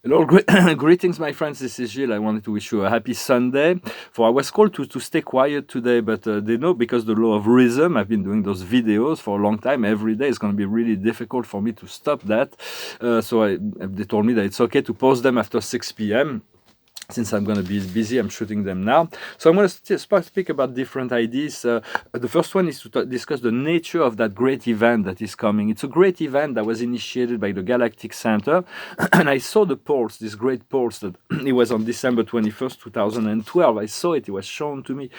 Hello, greetings, my friends. This is Gilles. I wanted to wish you a happy Sunday. For I was called to stay quiet today, but they know because the law of rhythm. I've been doing those videos for a long time. Every day it's going to be really difficult for me to stop that. They told me that it's okay to post them after 6 p.m. Since I'm going to be busy, I'm shooting them now. So I'm going to speak about different ideas. The first one is to discuss the nature of that great event that is coming. It's a great event that was initiated by the Galactic Center. And I saw the pulse, this great pulse that it was on December 21st, 2012. I saw it. It was shown to me.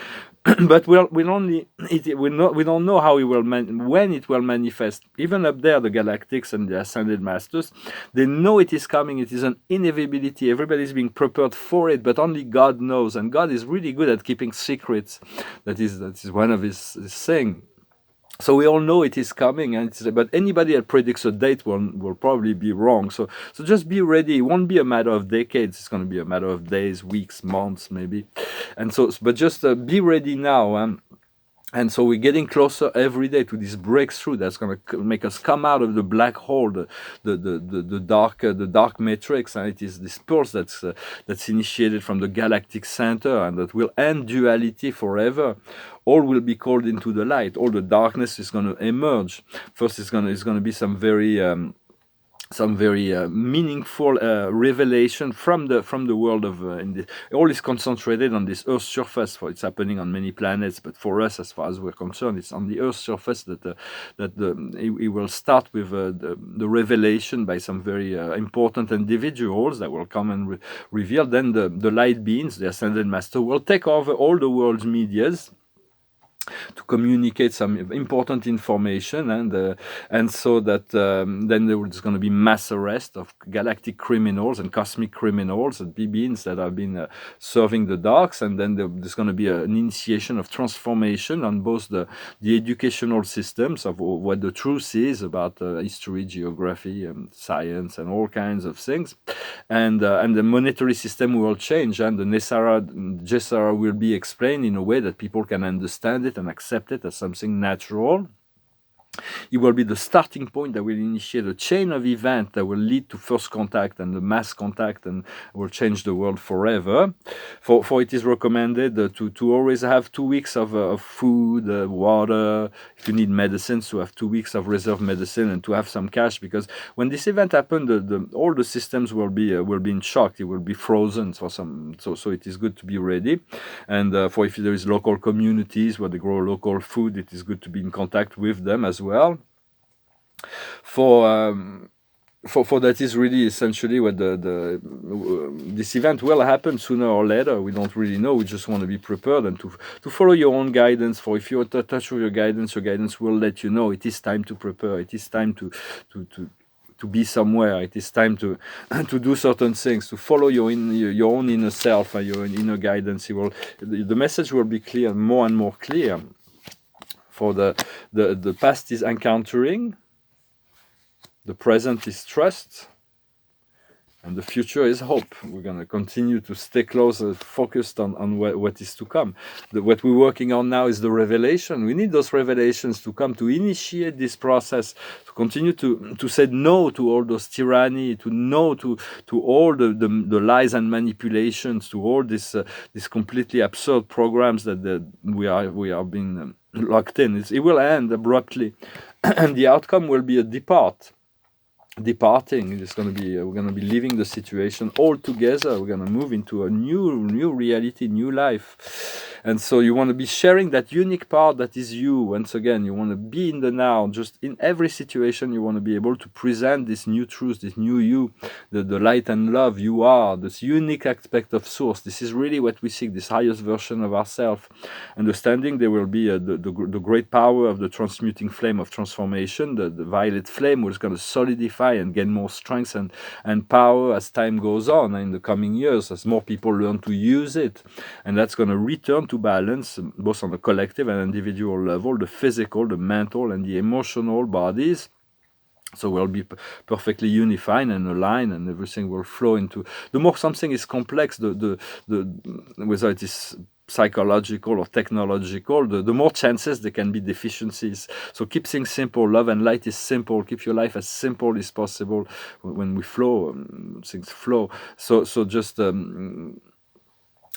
But we don't know how it will when it will manifest. Even up there, the galactics and the ascended masters, they know it is coming. It is an inevitability. Everybody is being prepared for it, but only God knows. And God is really good at keeping secrets. That is one of his things. So we all know it is coming, but anybody that predicts a date will probably be wrong. So just be ready. It won't be a matter of decades. It's going to be a matter of days, weeks, months, maybe. But just be ready now. And so we're getting closer every day to this breakthrough that's going to make us come out of the black hole, the dark matrix. And it is this pulse that's initiated from the galactic center and that will end duality forever. All will be called into the light. All the darkness is going to emerge. First, it's going to be some very meaningful revelation from the world of all is concentrated on this Earth's surface. For it's happening on many planets, but for us, as far as we're concerned, it's on the Earth's surface that it will start with the revelation by some very important individuals that will come and reveal. Then the light beings, the ascended master, will take over all the world's medias to communicate some important information, and so that then there's going to be mass arrest of galactic criminals and cosmic criminals and beings that have been serving the darks, and then there's going to be an initiation of transformation on both the educational systems of what the truth is about history, geography, science, and all kinds of things, and the monetary system will change, and the Gesara will be explained in a way that people can understand it and accept it as something natural. It will be the starting point that will initiate a chain of events that will lead to first contact and the mass contact and will change the world forever. For it is recommended to always have 2 weeks of food, water. If you need medicines, to have 2 weeks of reserve medicine and to have some cash, because when this event happens, all the systems will be in shock. It will be frozen for some. So it is good to be ready. And for if there is local communities where they grow local food, it is good to be in contact with them as well. For that is really essentially what this event will happen sooner or later. We don't really know. We just want to be prepared and to follow your own guidance. For if you're in touch with your guidance will let you know it is time to prepare. It is time to be somewhere. It is time to do certain things, to follow your own inner self and your inner guidance. The message will be clear, more and more clear. For the past is encountering, the present is trust, and the future is hope. We're going to continue to stay close, focused on what is to come. What we're working on now is the revelation. We need those revelations to come to initiate this process, to continue to say no to all those tyranny, to no to all the lies and manipulations, to all these completely absurd programs that we are being locked in. It will end abruptly, and the outcome will be a departing. It's going to be we're going to be leaving the situation altogether. We're going to move into a new reality, new life. And so you want to be sharing that unique part that is you. Once again, you want to be in the now. Just in every situation, you want to be able to present this new truth, this new you, the light and love you are, this unique aspect of source. This is really what we seek, this highest version of ourselves. Understanding there will be the great power of the transmuting flame of transformation, the violet flame, which is going to solidify and gain more strength and power as time goes on in the coming years, as more people learn to use it. And that's going to return to balance, both on the collective and individual level, the physical, the mental, and the emotional bodies. So we'll be perfectly unified and aligned, and everything will flow into. The more something is complex, the whether it is psychological or technological, the more chances there can be deficiencies. So keep things simple. Love and light is simple. Keep your life as simple as possible. When we flow, things flow. So just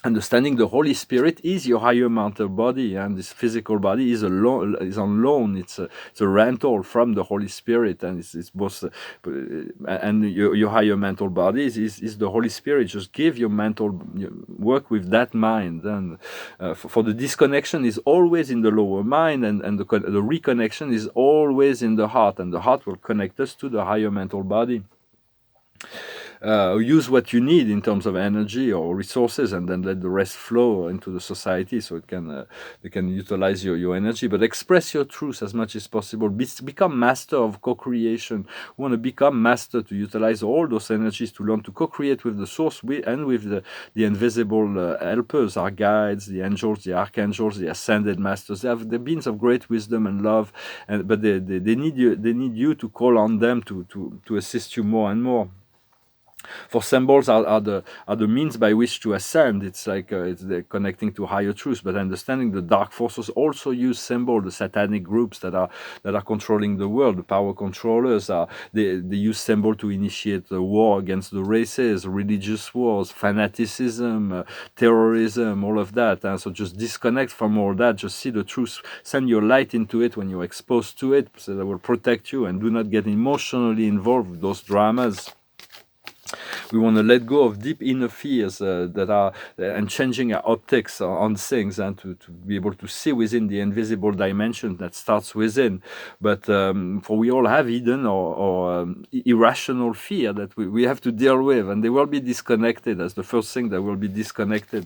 understanding the Holy Spirit is your higher mental body, and this physical body is on loan. It's a rental from the Holy Spirit, and it's both. And your higher mental body is the Holy Spirit. Just give your mental work with that mind, and for the disconnection is always in the lower mind, and the reconnection is always in the heart, and the heart will connect us to the higher mental body. Use what you need in terms of energy or resources, and then let the rest flow into the society, so they can utilize your energy. But express your truth as much as possible. Become master of co-creation. We want to become master to utilize all those energies to learn to co-create with the source and with the invisible helpers, our guides, the angels, the archangels, the ascended masters. They have the beings of great wisdom and love, but they need you. They need you to call on them to assist you more and more. For symbols are the means by which to ascend. It's like it's connecting to higher truths, but understanding the dark forces also use symbols. The satanic groups that are controlling the world, the power controllers, they use symbol to initiate the war against the races, religious wars, fanaticism, terrorism, all of that. And so just disconnect from all that. Just see the truth. Send your light into it when you're exposed to it, so that will protect you, and do not get emotionally involved with those dramas. We want to let go of deep inner fears that are and changing our optics on things, and to be able to see within the invisible dimension that starts within. But for we all have hidden or irrational fear that we have to deal with, and they will be disconnected as the first thing that will be disconnected.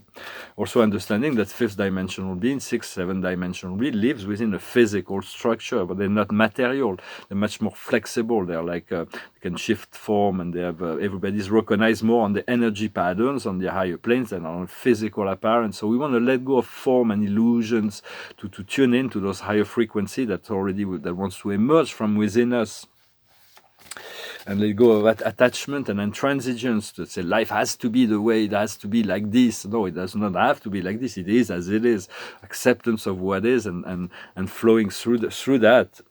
Also understanding that fifth dimensional being, sixth, seventh dimensional being lives within a physical structure, but they're not material. They're much more flexible. They're like they can shift form, and they have everybody's recognized more on the energy patterns on the higher planes than on physical appearance. So we want to let go of form and illusions to tune into those higher frequency that wants to emerge from within us. And let go of that attachment and intransigence to say life has to be the way it has to be, like this. No, it does not have to be like this. It is as it is. Acceptance of what is, and flowing through that.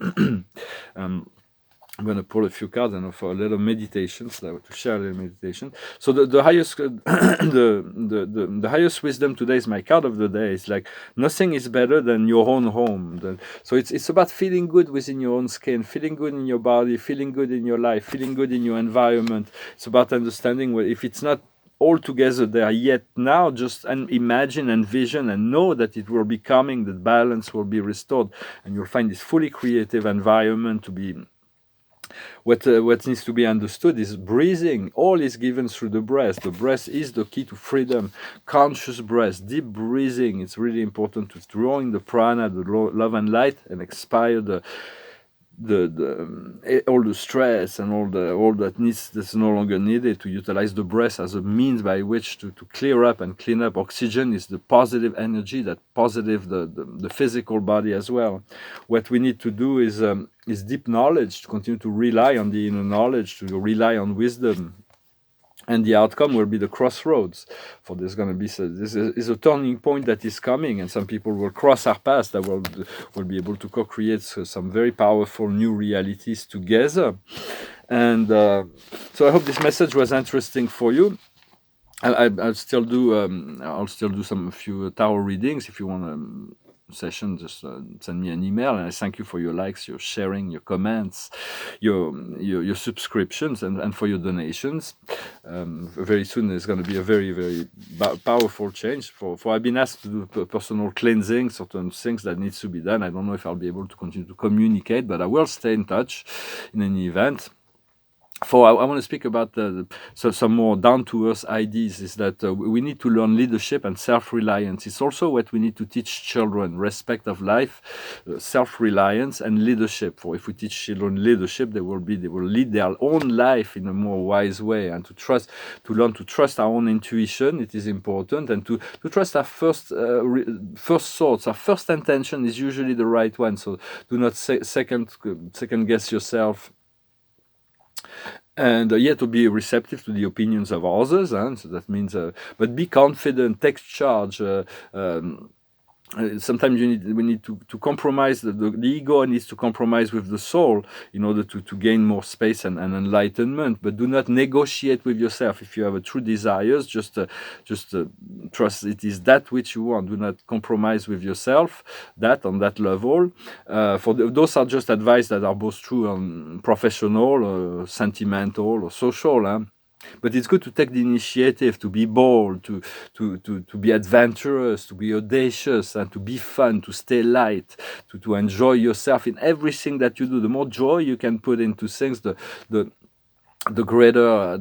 I'm going to pull a few cards and for a little meditation, to share a little meditation. So the highest the highest wisdom today is my card of the day. It's like nothing is better than your own home. So it's about feeling good within your own skin, feeling good in your body, feeling good in your life, feeling good in your environment. It's about understanding if it's not all together there yet now, just imagine, envision, and know that it will be coming, that balance will be restored, and you'll find this fully creative environment to be. What needs to be understood is breathing. All is given through the breath. The breath is the key to freedom. Conscious breath, deep breathing. It's really important to draw in the prana, the love and light, and expire all the stress and all that's no longer needed, to utilize the breath as a means by which to clear up and clean up. Oxygen is the positive energy that positive the physical body as well. What we need to do is deep knowledge, to continue to rely on the inner knowledge, to rely on wisdom. And the outcome will be the crossroads. For there's going to be this is a turning point that is coming, and some people will cross our path that will be able to co-create some very powerful new realities together. And so I hope this message was interesting for you. I'll still do a few tarot readings. If you want a session, just send me an email, and I thank you for your likes, your sharing, your comments, your subscriptions, and for your donations. Very soon there's going to be a very, very powerful change. For I've been asked to do personal cleansing, certain things that needs to be done. I don't know if I'll be able to continue to communicate, but I will stay in touch in any event. I want to speak about some more down-to-earth ideas, is that we need to learn leadership and self-reliance. It's also what we need to teach children: respect of life, self-reliance, and leadership. For if we teach children leadership, they will lead their own life in a more wise way, and to learn to trust our own intuition. It is important, and to trust our first thoughts. Our first intention is usually the right one. So do not second guess yourself. and yeah, to be receptive to the opinions of others, so that means, but be confident, take charge. Sometimes we need to compromise. The ego needs to compromise with the soul in order to gain more space and enlightenment. But do not negotiate with yourself. If you have a true desires, just trust it is that which you want. Do not compromise with yourself. That on that level. Those are just advice that are both true on professional, sentimental, or social. But it's good to take the initiative, to be bold, to be adventurous, to be audacious, and to be fun, to stay light, to enjoy yourself in everything that you do. The more joy you can put into things, the greater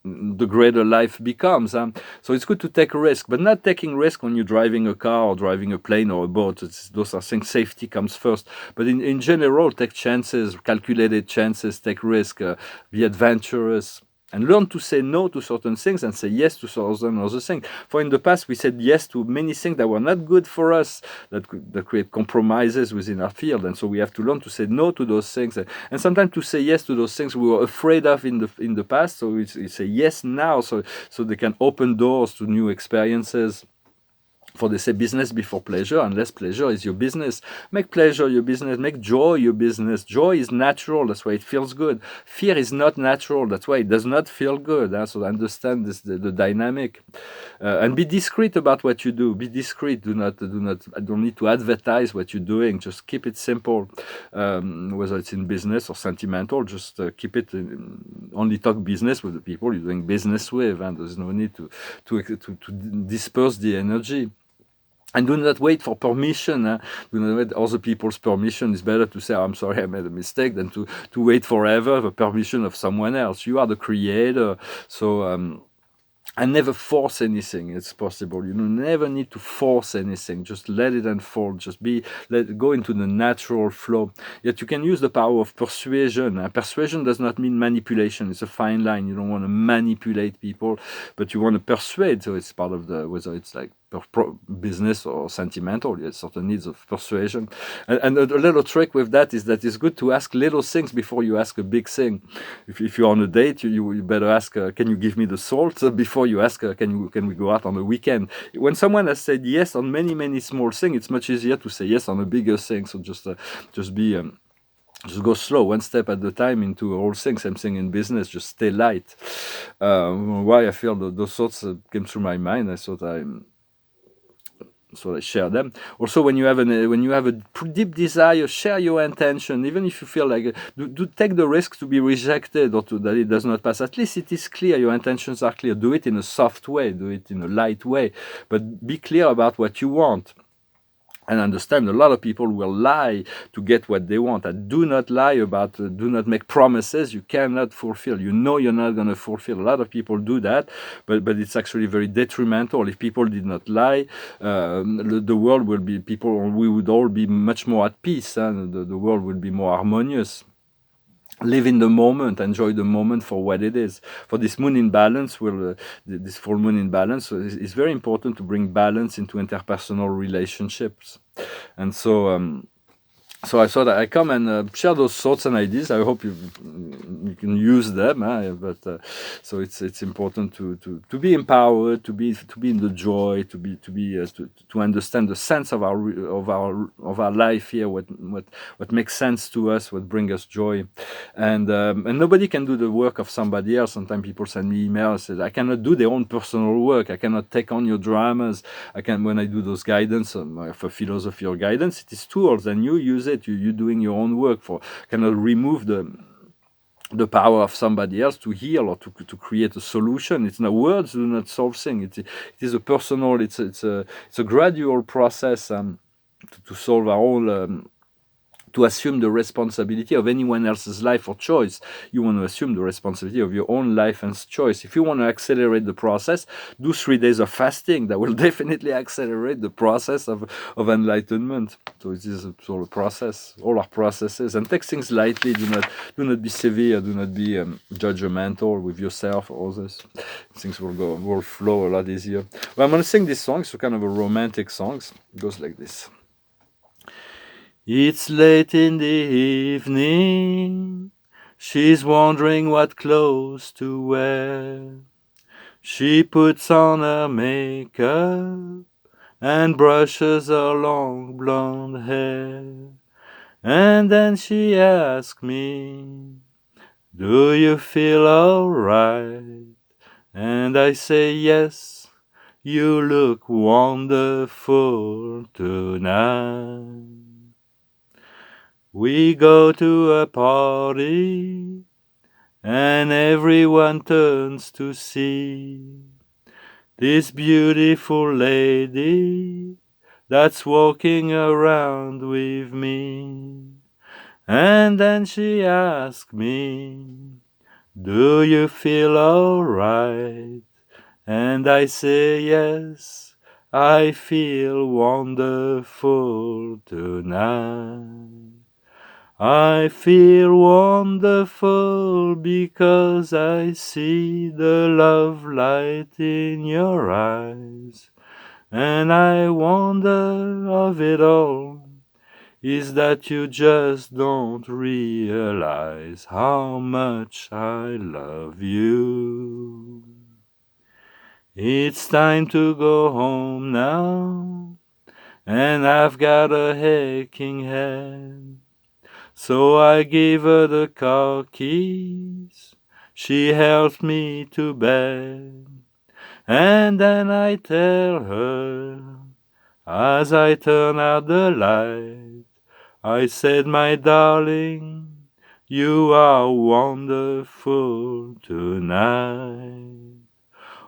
the greater life becomes. So it's good to take a risk, but not taking risk when you're driving a car or driving a plane or a boat. Those are things, safety comes first. But in general, take chances, calculated chances, take risk, be adventurous. And learn to say no to certain things and say yes to certain other things. For in the past, we said yes to many things that were not good for us, that create compromises within our field. And so we have to learn to say no to those things. And sometimes to say yes to those things we were afraid of in the past. So we say yes now, so they can open doors to new experiences. For they say business before pleasure, unless pleasure is your business. Make pleasure your business, make joy your business. Joy is natural, that's why it feels good. Fear is not natural, that's why it does not feel good. So understand the dynamic. And be discreet about what you do. Be discreet. I don't need to advertise what you're doing. Just keep it simple. Whether it's in business or sentimental, just keep it only talk business with the people you're doing business with, and there's no need to disperse the energy. And do not wait for permission. Do not wait other people's permission. It's better to say, I'm sorry, I made a mistake, than to wait forever the permission of someone else. You are the creator. So, and never force anything. It's possible. You never need to force anything. Just let it unfold. Just let it go into the natural flow. Yet you can use the power of persuasion. Persuasion does not mean manipulation. It's a fine line. You don't want to manipulate people, but you want to persuade. So it's part of whether it's like business or sentimental, you have certain needs of persuasion. And a little trick with that is that it's good to ask little things before you ask a big thing. If you're on a date, you better ask, can you give me the salt, before you ask, can we go out on the weekend? When someone has said yes on many small things, it's much easier to say yes on a bigger thing. So just go slow, one step at a time into a whole thing. Same thing in business, just stay light. Why I feel those thoughts came through my mind, so I share them. Also, when you have a deep desire, share your intention, even if you feel like do take the risk to be rejected or that it does not pass. At least it is clear, your intentions are clear. Do it in a soft way, do it in a light way, but be clear about what you want. And understand, a lot of people will lie to get what they want. And do not lie do not make promises you cannot fulfill. You're not going to fulfill. A lot of people do that, but it's actually very detrimental. If people did not lie, the world will be, we would all be much more at peace, and the world will be more harmonious. Live in the moment, enjoy the moment for what it is. For this moon in balance, this full moon in balance, it's very important to bring balance into interpersonal relationships. And so I thought I come and share those thoughts and ideas. I hope you can use them. So it's important to be empowered, to be in the joy, to understand the sense of our life here. What makes sense to us, what brings us joy, and nobody can do the work of somebody else. Sometimes people send me emails, say I cannot do their own personal work. I cannot take on your dramas. When I do those guidance for philosophy or guidance, it is tools, and you use it. You're doing your own work. Cannot remove the power of somebody else to heal or to create a solution. It's not words do not solve things. It is a personal. It's a gradual process to solve our own. To assume the responsibility of anyone else's life or choice. You want to assume the responsibility of your own life and choice. If you want to accelerate the process, do 3 days of fasting. That will definitely accelerate the process of enlightenment. So it is a sort of process, all our processes. And take things lightly. Do not be severe. Do not be judgmental with yourself or others. Things will flow a lot easier. Well, I'm going to sing this song. It's kind of a romantic song. It goes like this. It's late in the evening, She's wondering what clothes to wear. She puts on her makeup and brushes her long blonde hair. And then she asks me, do you feel alright? And I say, yes, you look wonderful tonight. We go to a party and everyone turns to see this beautiful lady that's walking around with me. And then she asks me, do you feel alright? And I say, yes, I feel wonderful tonight. I feel wonderful because I see the love light in your eyes. And I wonder of it all is that you just don't realize how much I love you. It's time to go home now, and I've got a aching head. So I gave her the car keys, she helped me to bed, and then I tell her, as I turn out the light, I said, my darling, you are wonderful tonight.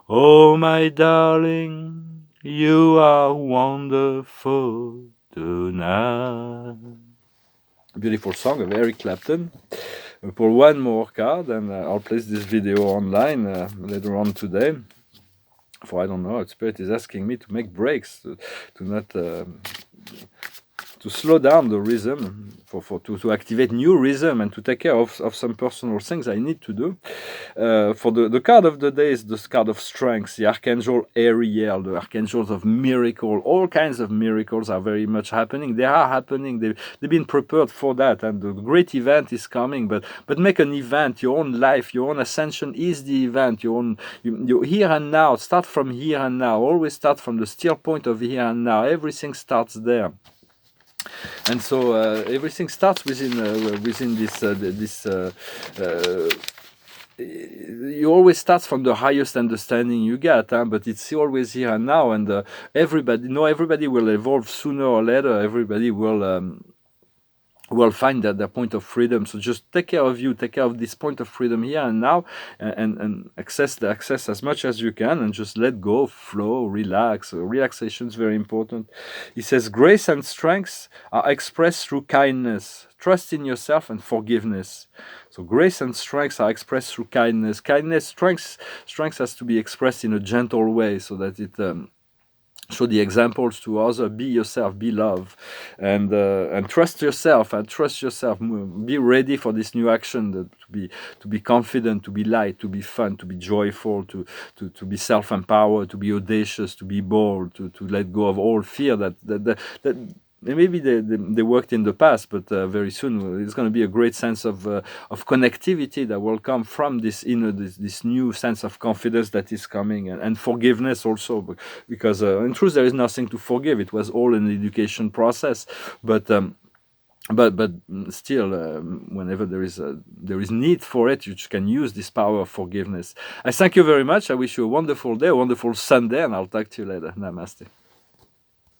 Oh, my darling, you are wonderful tonight. Beautiful song of Eric Clapton. We pull one more card and I'll place this video online later on today. For I don't know, Spirit is asking me to make breaks, to not to slow down the rhythm, to activate new rhythm and to take care of some personal things I need to do. For the card of the day is the card of strength, the Archangel Ariel, the archangels of miracle. All kinds of miracles are very much happening. They are happening. They've been prepared for that, and the great event is coming. But make an event. Your own life, your own ascension is the event. Your here and now. Start from here and now. Always start from the still point of here and now. Everything starts there. And so everything starts within this. You always start from the highest understanding you get, but it's always here and now. And everybody will evolve sooner or later. Everybody will find their point of freedom. So just take care of you, take care of this point of freedom here and now, and access as much as you can, and just let go, flow, relax. Relaxation is very important. He says, grace and strength are expressed through kindness, trust in yourself, and forgiveness. So grace and strength are expressed through kindness. Strength has to be expressed in a gentle way, so that it show the examples to others. Be yourself, be love, and trust yourself. And trust yourself. Be ready for this new action. To be confident, to be light, to be fun, to be joyful, to be self-empowered, to be audacious, to be bold, to let go of all fear that maybe they worked in the past, but very soon it's going to be a great sense of connectivity that will come from this this new sense of confidence that is coming, and forgiveness also, because in truth there is nothing to forgive. It was all an education process, but still, whenever there is need for it, you can use this power of forgiveness. I thank you very much. I wish you a wonderful day, a wonderful Sunday, and I'll talk to you later. Namaste.